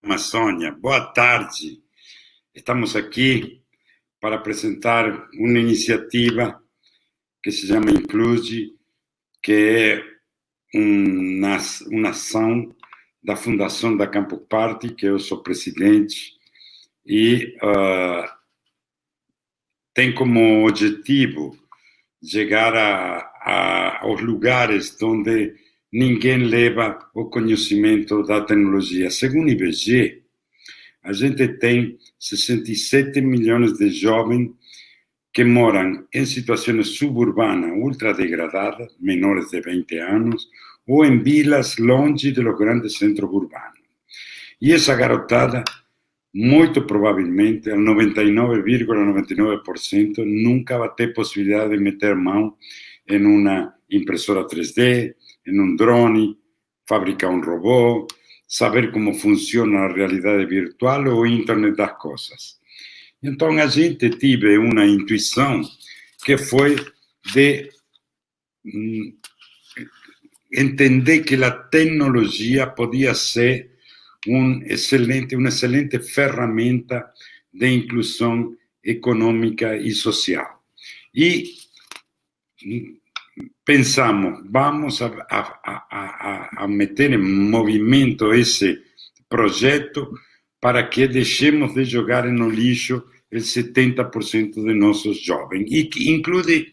Amazônia. Boa tarde. Estamos aqui para apresentar uma iniciativa que se chama Include, que é uma ação da Fundação da Campo Party, que eu sou presidente, e tem como objetivo chegar aos lugares onde ninguém leva o conhecimento da tecnologia. Segundo o IBGE, a gente tem 67 milhões de jovens que moram em situações suburbanas ultradegradadas, menores de 20 anos, ou em vilas longe dos grandes centros urbanos. E essa garotada, muito provavelmente, al 99,99%, nunca vai ter possibilidade de meter mão em uma impressora 3D, em um drone, fabricar um robô, saber como funciona a realidade virtual ou a internet das coisas. Então, a gente teve uma intuição que foi de entender que a tecnologia podia ser uma excelente ferramenta de inclusão econômica e social. E pensamos, vamos a meter em movimento esse projeto para que deixemos de jogar no lixo o 70% de nossos jovens. E que inclui,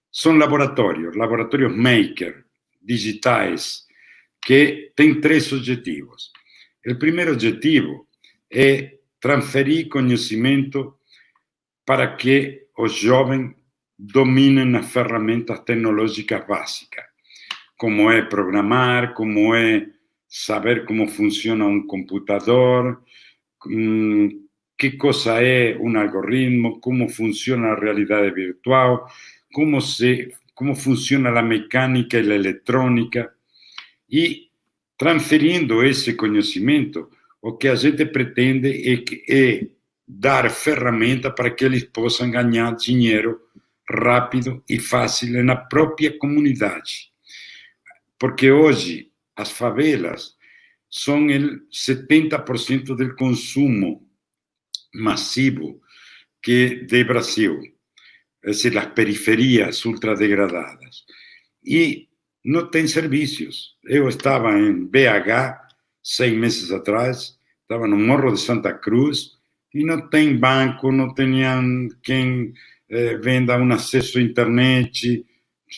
são laboratórios maker, digitais, que têm 3 objetivos. O primeiro objetivo é transferir conhecimento para que os jovens dominem as ferramentas tecnológicas básicas, como é programar, como é saber como funciona um computador, que coisa é um algoritmo, como funciona a realidade virtual, como funciona a mecânica e a eletrônica. E transferindo esse conhecimento, o que a gente pretende é dar ferramenta para que eles possam ganhar dinheiro rápido e fácil na própria comunidade. Porque hoje as favelas são o 70% do consumo massivo do Brasil, é dizer, as periferias ultradegradadas. E não tem serviços. Eu estava em BH 6 meses atrás, estava no Morro de Santa Cruz, e não tem banco, não tinham quem venda um acesso à internet.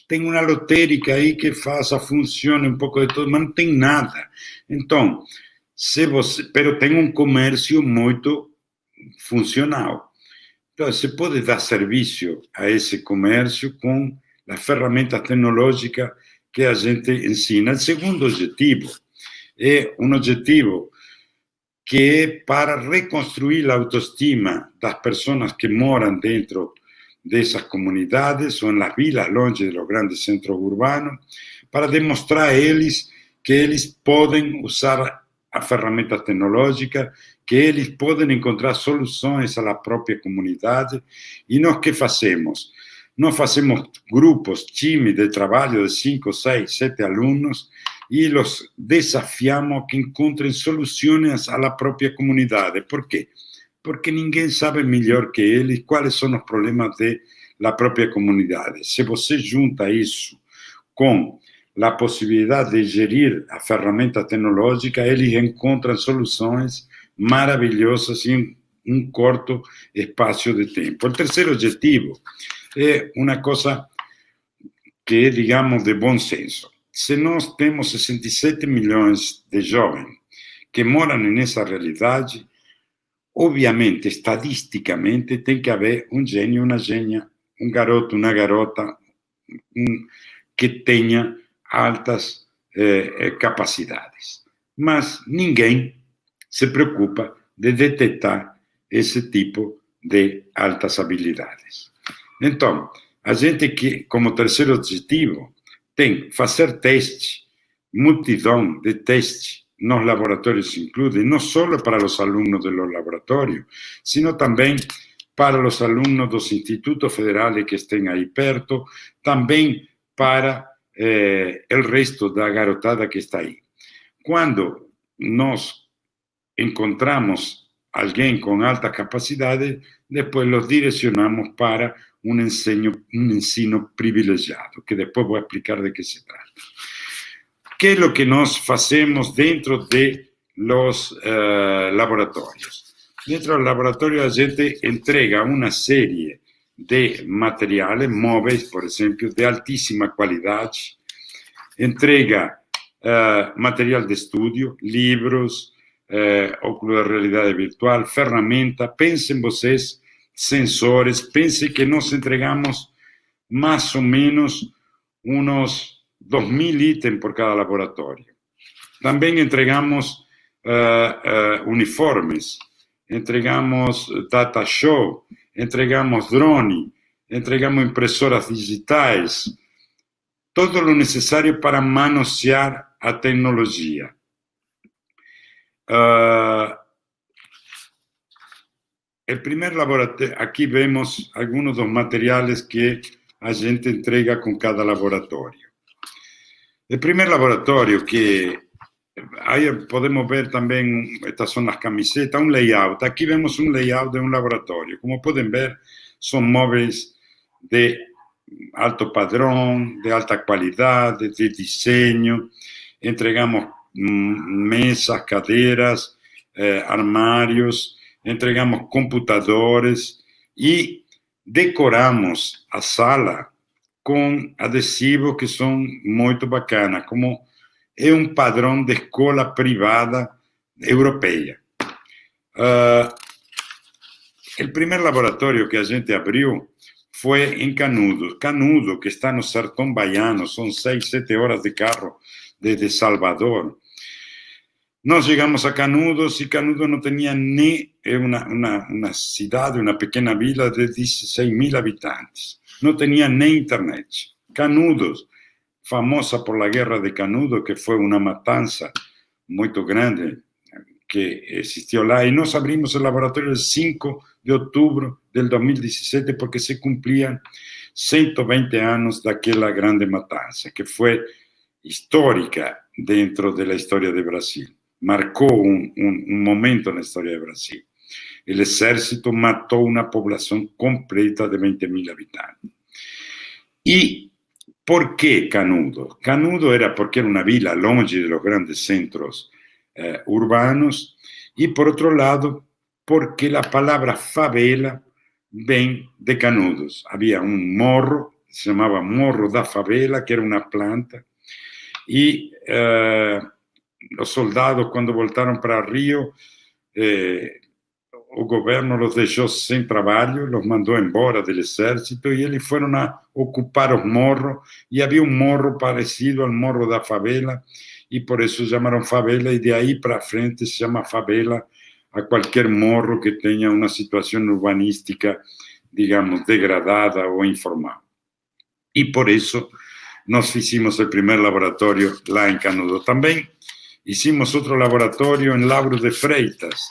Tem uma lotérica aí que faça, funcione um pouco de tudo, mas não tem nada. Então, pero tem um comércio muito funcional. Então, você pode dar serviço a esse comércio com as ferramentas tecnológicas que a gente ensina. O segundo objetivo é um objetivo que é para reconstruir a autoestima das pessoas que moram dentro dessas comunidades ou nas vilas longe dos grandes centros urbanos, para demonstrar a eles que eles podem usar a ferramenta tecnológica, que eles podem encontrar soluções à própria comunidade. E nós que fazemos? Nós fazemos grupos, times de trabalho de 5, 6, 7 alunos e los desafiamos a que encontrem soluções à própria comunidade. Por quê? Porque ninguém sabe melhor que eles quais são os problemas da própria comunidade. Se você junta isso com a possibilidade de gerir a ferramenta tecnológica, eles encontram soluções maravilhosas em um curto espaço de tempo. O terceiro objetivo é uma coisa que é, digamos, de bom senso. Se nós temos 67 milhões de jovens que moram nessa realidade, obviamente, estadisticamente, tem que haver um gênio, uma gênia, um garoto, uma garota, que tenha altas capacidades. Mas ninguém se preocupa de detectar esse tipo de altas habilidades. Então, a gente, que, como terceiro objetivo, tem fazer teste, multidão de testes nos laboratórios incluem, não só para os alunos dos laboratórios, sino também para os alunos dos institutos federais que estén aí perto, também para o resto da garotada que está aí. Quando nós encontramos alguien con altas capacidades, después los direccionamos para un ensino privilegiado, que después voy a explicar de qué se trata. ¿Qué es lo que nos hacemos dentro de los laboratorios? Dentro del laboratorio la gente entrega una serie de materiales móviles, por ejemplo, de altísima calidad, entrega material de estudio, libros, óculos de realidad virtual, ferramentas, pensen vocês, sensores, pense que nos entregamos más o menos unos 2.000 ítems por cada laboratorio. También entregamos uniformes, entregamos data show, entregamos drone, entregamos impresoras digitais, todo lo necesario para manosear a tecnología. El primer laboratorio, aquí vemos algunos de los materiales que la gente entrega con cada laboratorio. El primer laboratorio que ahí podemos ver también, estas son las camisetas, un layout. Aquí vemos un layout de un laboratorio. Como pueden ver, son móviles de alto padrón, de alta calidad, de diseño. Entregamos mesas, caderas, armarios, entregamos computadores y decoramos a sala com adesivos que são muito bacanas, como é um padrão de escola privada europeia. O primeiro laboratório que a gente abriu foi em Canudos. Canudos, que está no sertão baiano, são 6, 7 horas de carro desde Salvador. Nós chegamos a Canudos e Canudos não tinha nem uma cidade, uma pequena vila de 16.000 habitantes. No tenía ni internet. Canudos, famosa por la guerra de Canudos, que fue una matanza muy grande que existió lá. Y nos abrimos el laboratorio el 5 de octubre del 2017 porque se cumplían 120 años de aquella grande matanza, que fue histórica dentro de la historia de Brasil. Marcó un momento en la historia de Brasil. El ejército mató una población completa de 20.000 habitantes. ¿Y por qué Canudos? Canudos era porque era una vila longe de los grandes centros urbanos y por otro lado porque la palabra favela ven de Canudos. Había un morro, se llamaba Morro da Favela, que era una planta, y los soldados cuando voltaron para Río, o governo los deixou sem trabalho, los mandou embora do exército e eles foram a ocupar os morros e havia um morro parecido ao Morro da Favela e por isso chamaram favela e de aí para frente se chama favela a qualquer morro que tenha uma situação urbanística, digamos, degradada ou informal. E por isso nós fizemos o primeiro laboratório lá em Canudos. Também hicimos outro laboratório em Lauro de Freitas,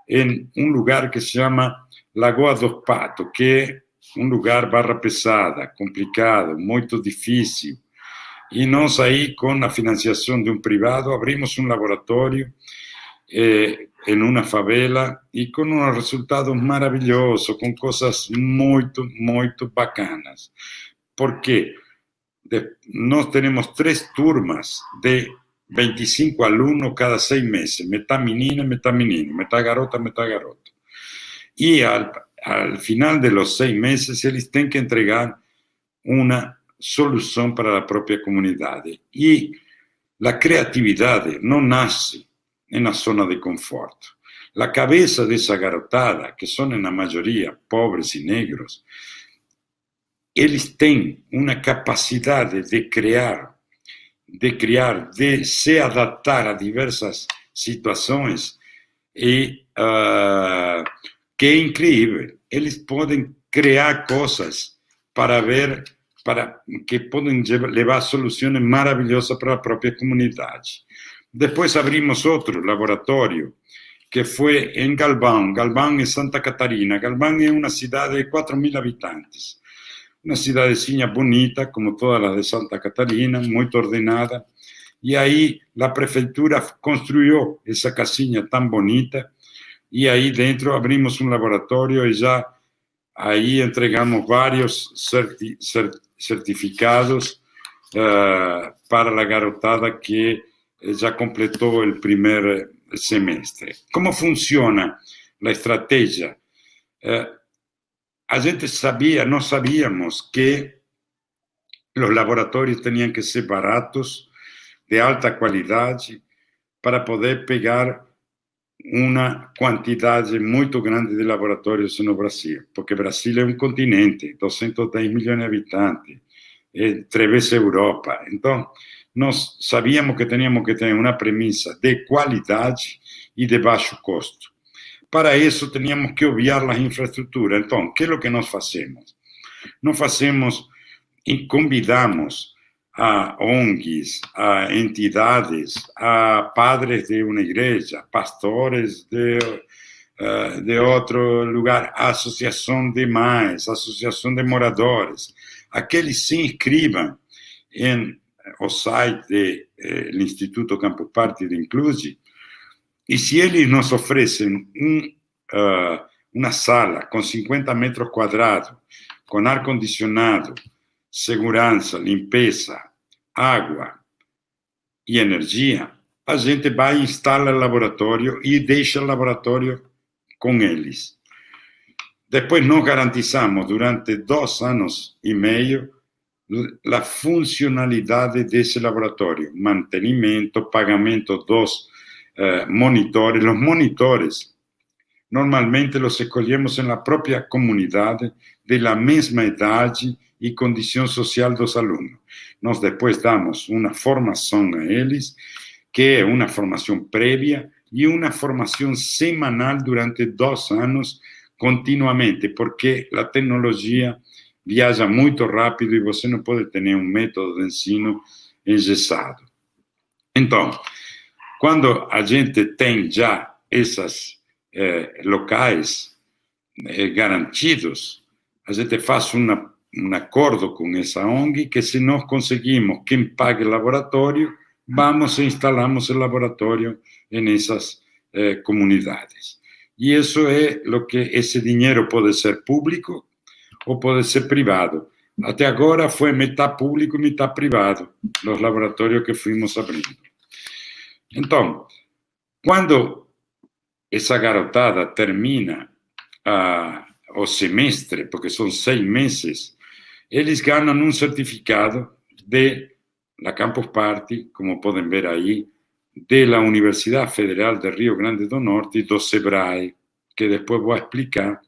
en un lugar que se llama Lagoa dos Patos, que es un lugar barra pesada, complicado, muy difícil. Y nos ahí, con la financiación de un privado, abrimos un laboratorio en una favela y con unos resultados maravillosos, con cosas muy, muy bacanas. ¿Por qué? Nos tenemos 3 turmas de 25 alumnos cada 6 meses, metà menina, metà menino, metà garota, metà garoto. Y al final de los 6 meses, ellos tienen que entregar una solución para la propia comunidad. Y la creatividad no nace en la zona de confort. La cabeza de esa garotada, que son en la mayoría pobres y negros, ellos tienen una capacidad de crear, de se adaptar a diversas situações e que é incrível. Eles podem criar coisas para que podem levar soluções maravilhosas para a própria comunidade. Depois abrimos outro laboratório que foi em Galvão. Galvão em Santa Catarina. Galvão é uma cidade de 4.000 habitantes. Una cidadecinha bonita, como todas las de Santa Catarina, muy ordenada, y ahí la prefeitura construyó esa casinha tan bonita, y ahí dentro abrimos un laboratorio y ya ahí entregamos varios certificados para la garotada que ya completó el primer semestre. ¿Cómo funciona la estrategia? A gente sabía, no sabíamos que los laboratorios tenían que ser baratos, de alta calidad, para poder pegar uma quantidade muito grande de laboratórios no Brasil, porque Brasil é um continente, 210 milhões de habitantes, é 3 vezes Europa. Então, nós sabíamos que teníamos que ter uma premissa de qualidade e de baixo custo. Para isso, teníamos que obviar as infraestruturas. Então, o que é o que nós fazemos? Nós fazemos e convidamos a ONGs, a entidades, a padres de uma igreja, pastores de outro lugar, a associação de mães, a associação de moradores, a que eles se inscrevam no site do Instituto Campus Party de Inclusi, e se eles nos oferecem uma sala com 50 metros quadrados, com ar-condicionado, segurança, limpeza, água e energia, a gente vai e instala o laboratório e deixa o laboratório com eles. Depois nós garantizamos durante 2 anos e meio a funcionalidade desse laboratório, mantenimento, pagamento dos monitores. Os monitores normalmente los escolhemos na própria comunidade, de la mesma idade e condição social dos alunos. Nós depois damos uma formação a eles, que é uma formação prévia e uma formação semanal durante 2 anos, continuamente, porque a tecnologia viaja muito rápido e você não pode ter um método de ensino engessado. Então, quando a gente tem já esses locais garantidos, a gente faz um acordo com essa ONG que, se nós conseguimos quem pague o laboratório, vamos e instalamos o laboratório nessas comunidades. E isso é o que esse dinheiro pode ser público ou pode ser privado. Até agora foi metade público e metade privado, os laboratórios que fomos abrindo. Então, quando essa garotada termina o semestre, porque são 6 meses, eles ganham um certificado da Campus Party, como podem ver aí, da Universidade Federal de Rio Grande do Norte e do SEBRAE, que depois vou explicar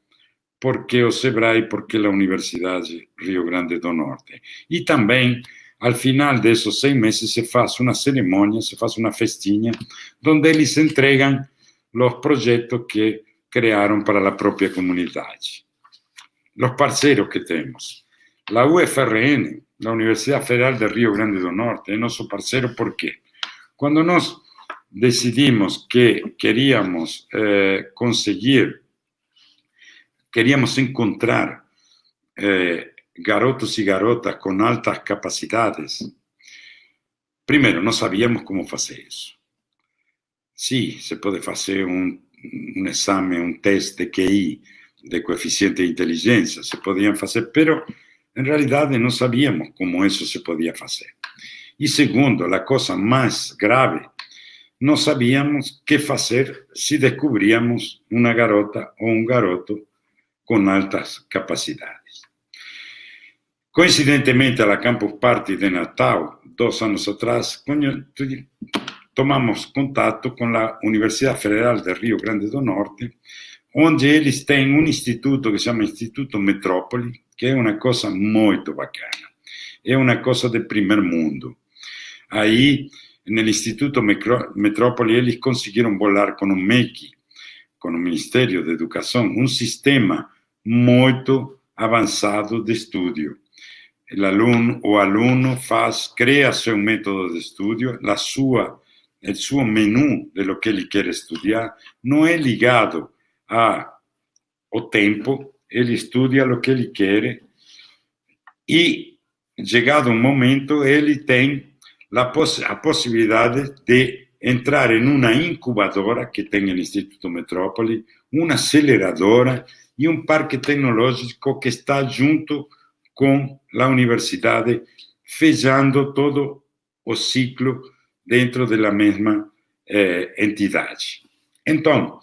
por que o SEBRAE e por que a Universidade Rio Grande do Norte. E também, ao final desses 6 meses, se faz uma cerimônia, se faz uma festinha, onde eles entregam os projetos que criaram para a própria comunidade. Os parceiros que temos. A UFRN, a Universidade Federal de Rio Grande do Norte, é nosso parceiro. Por quê? Quando nós decidimos que queríamos queríamos encontrar garotos e garotas com altas capacidades, primeiro, não sabíamos como fazer isso. Sim, se pode fazer um exame, um teste de QI, de coeficiente de inteligência, se podiam fazer, mas, em realidade, não sabíamos como isso se podia fazer. E segundo, a coisa mais grave, não sabíamos o que fazer se descobríamos uma garota ou um garoto com altas capacidades. Coincidentemente, a Campus Party de Natal, 2 anos atrás, tomamos contato com a Universidade Federal de Rio Grande do Norte, onde eles têm um instituto que se chama Instituto Metrópole, que é uma coisa muito bacana. É uma coisa de primeiro mundo. Aí, no Instituto Metrópole, eles conseguiram bolar com o MEC, com o Ministério da Educação, um sistema muito avançado de estudo. O aluno cria seu método de estudo, o seu menu de lo que ele quer estudar não é ligado ao tempo, ele estuda o que ele quer e, chegado um momento, ele tem a possibilidade de entrar em uma incubadora que tem o Instituto Metrópole, uma aceleradora e um parque tecnológico que está junto com a universidade, fechando todo o ciclo dentro da mesma entidade. Então,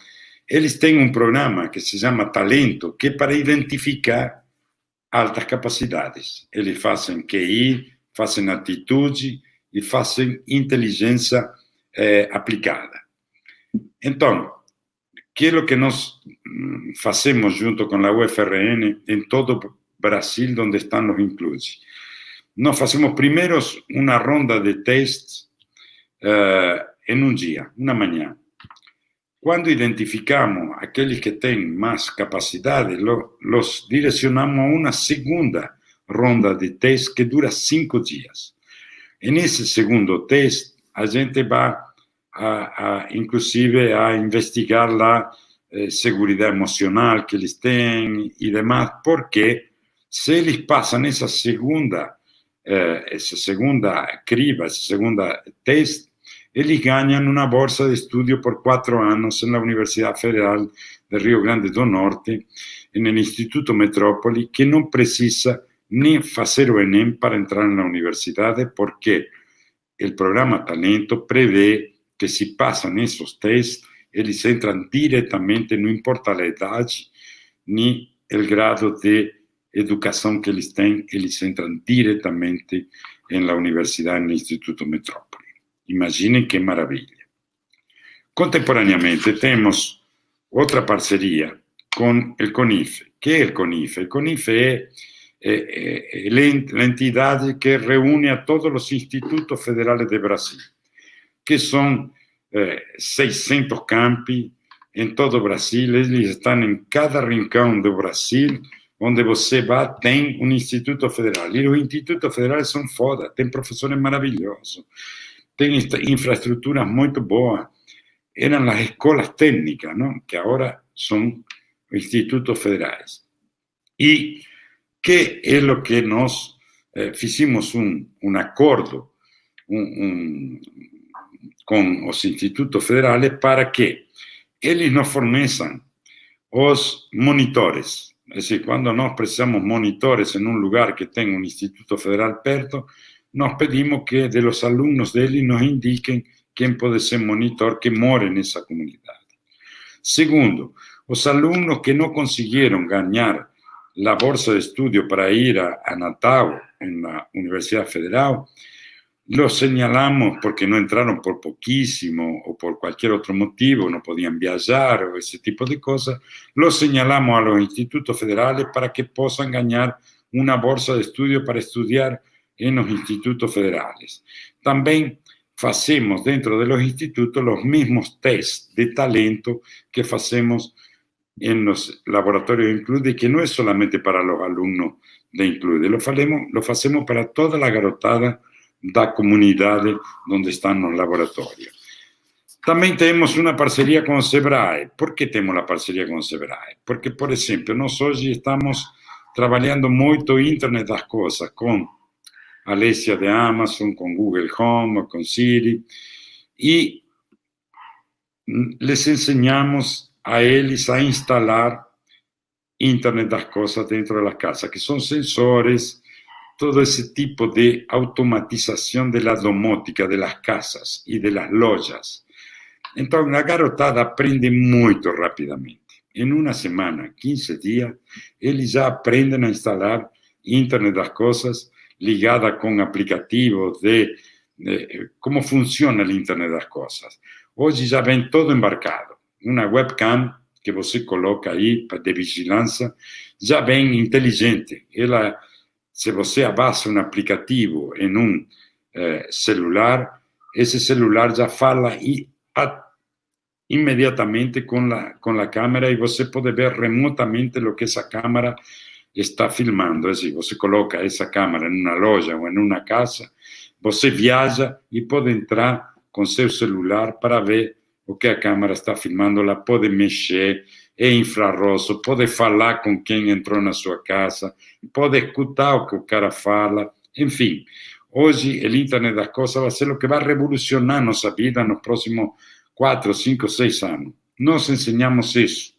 eles têm um programa que se chama Talento, que é para identificar altas capacidades. Eles fazem QI, fazem atitude e fazem inteligência aplicada. Então, que é o que nós fazemos junto com a UFRN em todo o Brasil, onde estão os inclusos? Nós fazemos primeiro uma ronda de testes em um dia, uma manhã. Quando identificamos aqueles que têm mais capacidade, los direcionamos a uma segunda ronda de testes que dura 5 dias. E nesse segundo teste, a gente vai, inclusive, a investigar a segurança emocional que eles têm e demais, porque se eles passam essa segunda criba, esse segundo teste, eles ganham uma bolsa de estudo por 4 anos na Universidade Federal de Rio Grande do Norte, no Instituto Metrópole, que não precisa nem fazer o Enem para entrar na universidade, porque o programa Talento prevê que, se passam esses testes, eles entram diretamente, não importa a idade, nem o grado de educação que eles têm, eles entram diretamente na universidade, no Instituto Metrópole. Imaginem que maravilha. Contemporaneamente, temos outra parceria com o CONIFE. Que é o CONIFE? O CONIFE é a entidade que reúne a todos os institutos federais do Brasil, que são 600 campi em todo o Brasil. Eles estão em cada rincão do Brasil, onde você vai, tem um instituto federal. E os institutos federais são foda, tem professores maravilhosos, tem infraestruturas muito boas. Eram as escolas técnicas, não? Que agora são institutos federais. E que é o que nós fizemos um acordo com os institutos federais para que eles nos forneçam os monitores. É decir, quando nós precisamos monitores em um lugar que tem um instituto federal perto, nós pedimos que de los alunos deles nos indiquem quem pode ser monitor que mora nessa comunidade. Segundo, os alunos que não conseguiram ganhar a bolsa de estudo para ir a Natal, na Universidade Federal, los señalamos porque no entraron por poquísimo o por cualquier otro motivo, no podían viajar o ese tipo de cosas, los señalamos a los institutos federales para que puedan ganar una bolsa de estudio para estudiar en los institutos federales. También hacemos dentro de los institutos los mismos test de talento que hacemos en los laboratorios de Include, que no es solamente para los alumnos de Include, lo hacemos para toda la garotada da comunidade onde estão nos laboratórios. Também temos uma parceria com o Sebrae. Por que temos a parceria com o Sebrae? Porque, por exemplo, nós hoje estamos trabalhando muito Internet das Coisas com a Alessia de Amazon, com Google Home, com Siri, e les ensinamos a eles a instalar Internet das Coisas dentro da casa, que são sensores, todo ese tipo de automatización de la domótica de las casas y de las lojas. Entonces, la garotada aprende muy rápidamente. En una semana, 15 días, ellos ya aprenden a instalar Internet das Cosas ligada con aplicativos de cómo funciona el Internet das Cosas. Hoy ya ven todo embarcado. Una webcam que você coloca ahí de vigilancia, ya ven inteligente. Ela, se você abaixa um aplicativo em um celular, esse celular já fala imediatamente com a câmera e você pode ver remotamente o que essa câmera está filmando. É assim, você coloca essa câmera em uma loja ou em uma casa, você viaja e pode entrar com seu celular para ver o que a câmera está filmando. Ela pode mexer, é infrarrojo, pode falar com quem entrou na sua casa, pode escutar o que o cara fala, enfim. Hoje, o Internet das Coisas vai ser o que vai revolucionar nossa vida nos próximos 4, 5, 6 anos. Nós ensinamos isso.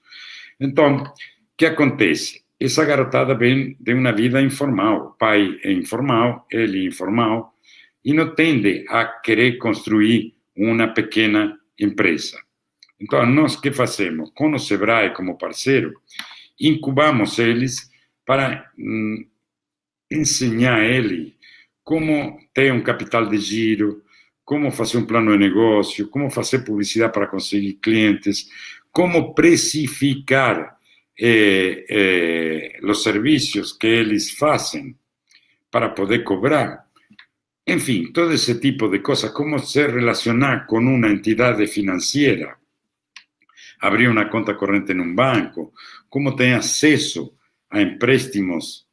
Então, o que acontece? Essa garotada vem de uma vida informal. O pai é informal, ele é informal, e não tende a querer construir uma pequena empresa. Então, nós que fazemos? Com o Sebrae como parceiro, incubamos eles para ensinar ele como ter um capital de giro, como fazer um plano de negócio, como fazer publicidade para conseguir clientes, como precificar os serviços que eles fazem para poder cobrar. Enfim, todo esse tipo de coisas, como se relacionar com uma entidade financeira, abrir uma conta corrente em um banco, como ter acesso a empréstimos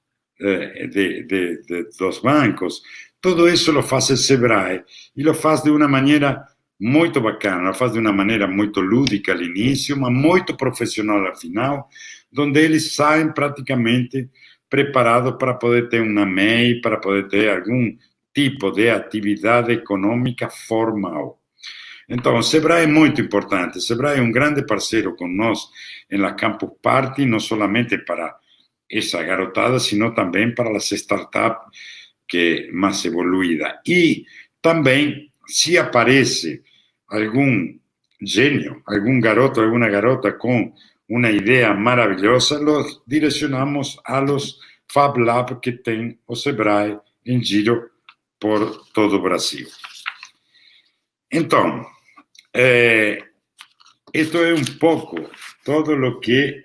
dos bancos. Tudo isso lo faz o Sebrae e lo faz de uma maneira muito bacana, lo faz de uma maneira muito lúdica ao início, mas muito profissional ao final, onde eles saem praticamente preparados para poder ter uma MEI, para poder ter algum tipo de atividade econômica formal. Então, o Sebrae é muito importante. O Sebrae é um grande parceiro com nós na Campus Party, não somente para essa garotada, sino também para as startups que é mais evoluída. E também, se aparece algum gênio, algum garoto, alguma garota com uma ideia maravilhosa, los direcionamos a los Fab Lab que tem o Sebrae em giro por todo o Brasil. Então, isto é um pouco todo o que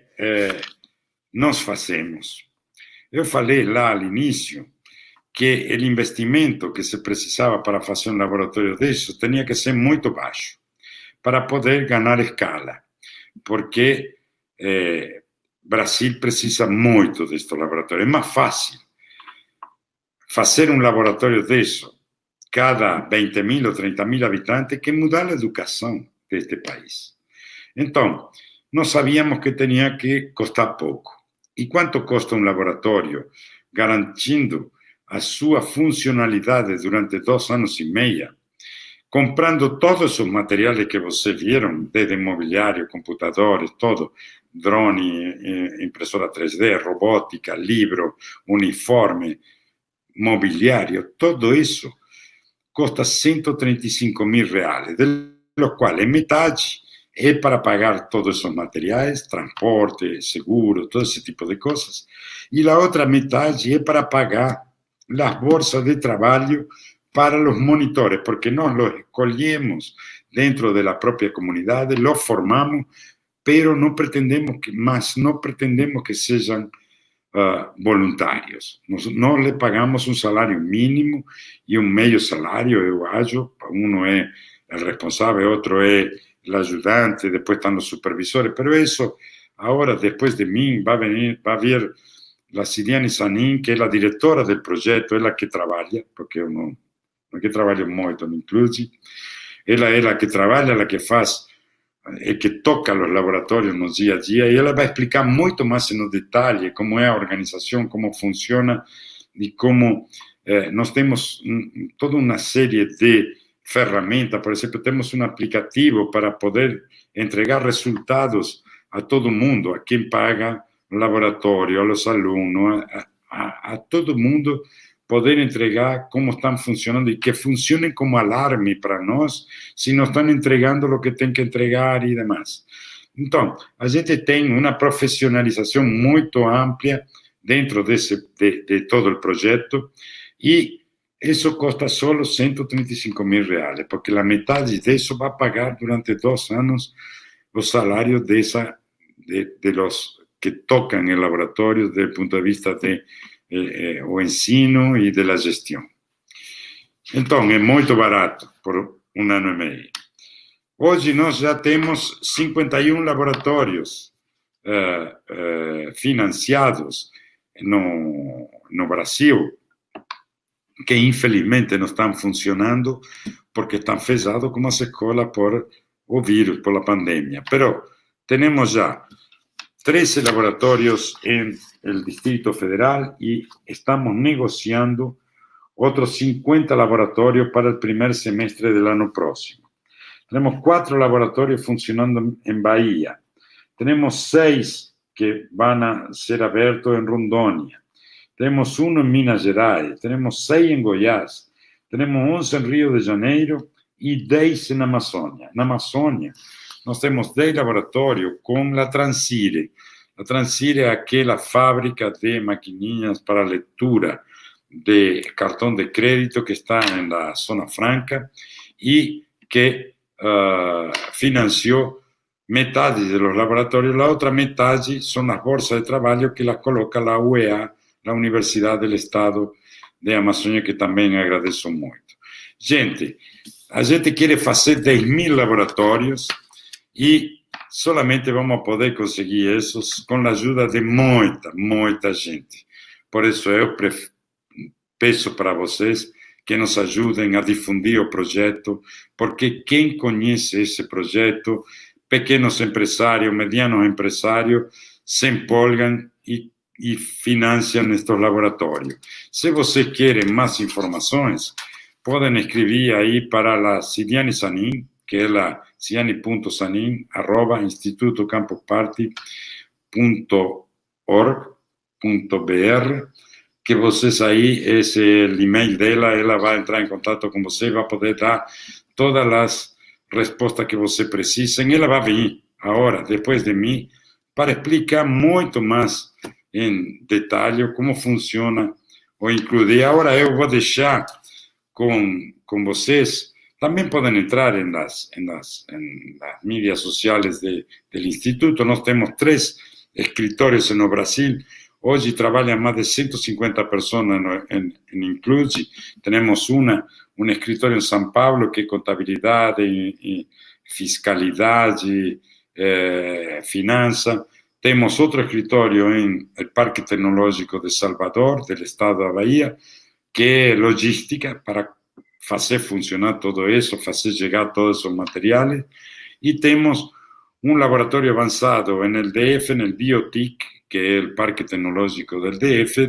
nós fazemos. Eu falei lá ao início que o investimento que se precisava para fazer um laboratório disso tinha que ser muito baixo, para poder ganhar escala, porque Brasil precisa muito deste laboratório. É mais fácil fazer um laboratório disso cada 20.000 ou 30.000 habitantes que mudar a educação deste país. Então, nós sabíamos que tinha que custar pouco. E quanto custa um laboratório garantindo a sua funcionalidade durante 2 anos e meio, comprando todos os materiais que vocês viram, desde mobiliário, computadores, todo, drone, impressora 3D, robótica, livro, uniforme, mobiliário, todo isso custa 135 mil reais, de los quais metade é para pagar todos os materiais, transporte, seguro, todo esse tipo de coisas, e a outra metade é para pagar as bolsas de trabalho para os monitores, porque nós los escolhemos dentro da própria comunidade, los formamos, pero não pretendemos que sejam voluntários. Nós lhe pagamos um salário mínimo e um meio salário, eu acho. Um é o responsável, outro é o ajudante, depois estão os supervisores. Mas isso, agora, depois de mim, vai vir a Siriane Sanin, que é a diretora do projeto, ela que trabalha, porque eu não que trabalho muito, me incluye. Ela é a que trabalha, ela que faz, que toca os laboratórios no dia a dia, e ela vai explicar muito mais no detalhe como é a organização, como funciona e como nós temos toda uma série de ferramentas. Por exemplo, temos um aplicativo para poder entregar resultados a todo mundo, a quem paga o laboratório, aos alunos, a todo mundo, poder entregar como estão funcionando e que funcionem como alarme para nós se não estão entregando o que tem que entregar e demais. Então, a gente tem uma profissionalização muito ampla dentro de todo o projeto e isso custa só 135 mil reais, porque a metade disso vai pagar durante 2 anos o salário de los que tocam o laboratório desde o ponto de vista o ensino e da gestão. Então, é muito barato por 1 ano e meio. Hoje nós já temos 51 laboratórios financiados no Brasil, que infelizmente não estão funcionando porque estão fechados como as escolas por o vírus, por a pandemia. Mas temos já 13 laboratórios en el Distrito Federal y estamos negociando otros 50 laboratorios para el primer semestre del año próximo. Tenemos 4 laboratorios funcionando en Bahía. Tenemos 6 que van a ser abiertos en Rondônia. Tenemos 1 en Minas Gerais. Tenemos 6 en Goiás. Tenemos 11 en Río de Janeiro y 10 en Amazônia. En Amazônia, nós temos 10 laboratorios con la Transire. La Transire es aquella fábrica de maquininhas para lectura de cartón de crédito que está en la zona franca y que financió metade de los laboratorios. La otra metade son las bolsas de trabajo que las coloca la UEA, la Universidad del Estado de Amazônia, que também agradeço muito. Gente, a gente quiere hacer 10.000 laboratorios y solamente vamos a poder conseguir esos con la ayuda de muita gente. Por eso eu peço para vocês que nos ajudem a difundir o projeto, porque quem conhece esse projeto, pequenos empresários, medianos empresários, se empolgam e financiam estes laboratórios. Se vocês querem mais informações, podem escrever aí para a Sidiane Sanin, que é a sidiane.sanin@institutocamposparty.org.br, que vocês aí, esse é o e-mail dela, ela vai entrar em contato com você, vai poder dar todas as respostas que você precisa. E ela vai vir agora, depois de mim, para explicar muito mais em detalhe como funciona o Include. E agora eu vou deixar com vocês. Também podem entrar em las mídias sociais do Instituto. Nós temos 3 escritórios no Brasil. Hoje trabalham mais de 150 pessoas em Include. Temos um escritório em São Paulo, que é contabilidade, e fiscalidade, finança. Temos outro escritório em el Parque Tecnológico de Salvador, do estado da Bahia, que é logística, para fazer funcionar todo isso, fazer chegar todos os materiais. E temos um laboratório avançado no DF, no Biotic, que é o Parque Tecnológico do DF,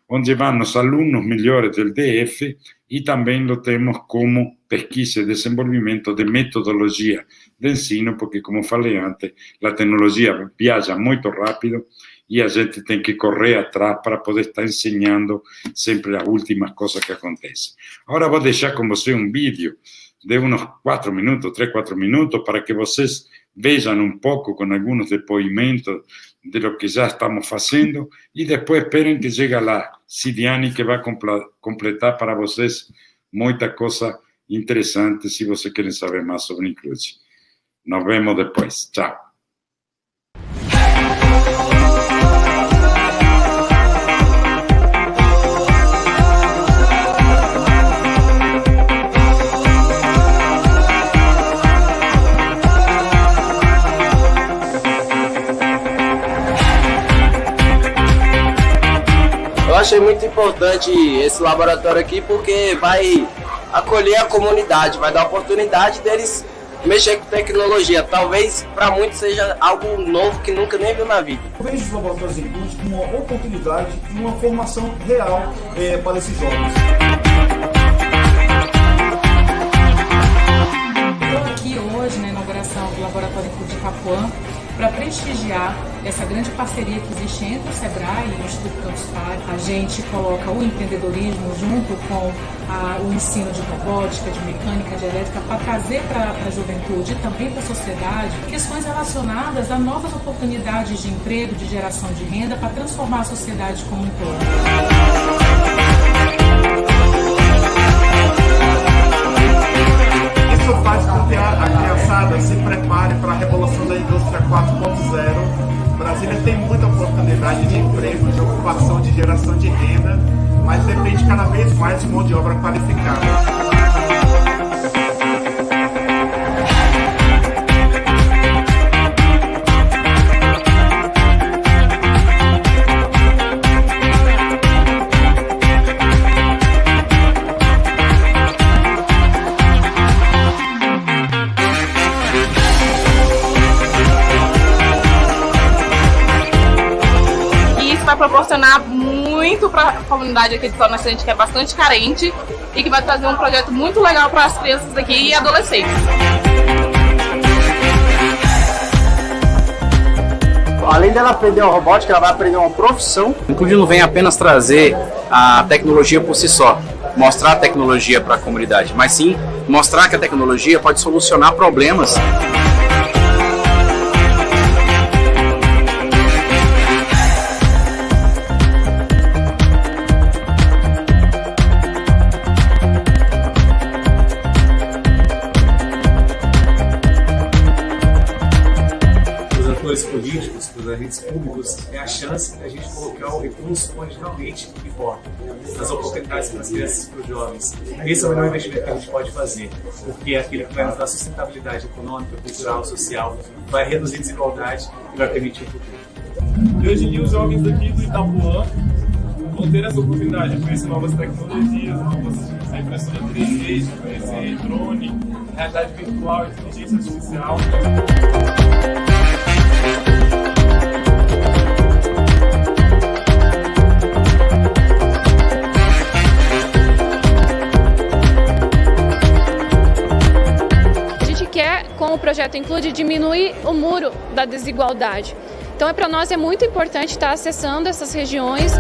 onde vão os alunos melhores do DF, e também lo temos como pesquisa e desenvolvimento de metodologia de ensino, porque, como falei antes, a tecnologia viaja muito rápido e a gente tem que correr atrás para poder estar ensinando sempre as últimas coisas que acontecem. Agora vou deixar com você um vídeo de uns 4 minutos, 3, 4 minutos, para que vocês vejam um pouco com alguns depoimentos de lo que já estamos fazendo e depois esperem que chegue lá Sidiane, que vai completar para vocês muita coisa interessante se vocês querem saber mais sobre Include. Nos vemos depois. Tchau. Eu achei muito importante esse laboratório aqui porque vai acolher a comunidade, vai dar a oportunidade deles mexer com tecnologia. Talvez para muitos seja algo novo que nunca nem viu na vida. Eu vejo os laboratórios Include como uma oportunidade de uma formação real para esses jovens. Estou aqui hoje na inauguração do Laboratório Include Itapuã para prestigiar essa grande parceria que existe entre o SEBRAE e o Instituto Campus Party. A gente coloca o empreendedorismo junto com o ensino de robótica, de mecânica, de elétrica, para trazer para a juventude e também para a sociedade questões relacionadas a novas oportunidades de emprego, de geração de renda, para transformar a sociedade como um todo. Isso faz com que a criançada se prepare para a revolução da indústria 4.0. Brasília tem muita oportunidade de emprego, de ocupação, de geração de renda, mas depende cada vez mais de mão de obra qualificada. Proporcionar muito muito para a comunidade aqui de Sol Nascente, que é bastante carente, e que vai trazer um projeto muito legal para as crianças aqui e adolescentes. Além dela aprender uma robótica, ela vai aprender uma profissão. O Include não vem apenas trazer a tecnologia por si só, mostrar a tecnologia para a comunidade, mas sim mostrar que a tecnologia pode solucionar problemas. Atores políticos, dos agentes públicos, é a chance de a gente colocar o recurso onde realmente importa, as oportunidades para as crianças e para os jovens. Esse é o melhor investimento que a gente pode fazer, porque é aquilo que vai nos dar sustentabilidade econômica, cultural, social, vai reduzir desigualdade e vai permitir o futuro. E hoje em dia os jovens aqui do Itapuã vão ter essa oportunidade de conhecer novas tecnologias, a impressora 3D, de conhecer drone, realidade virtual, inteligência artificial. Com o projeto Include, diminuir o muro da desigualdade. Então, para nós é muito importante estar acessando essas regiões.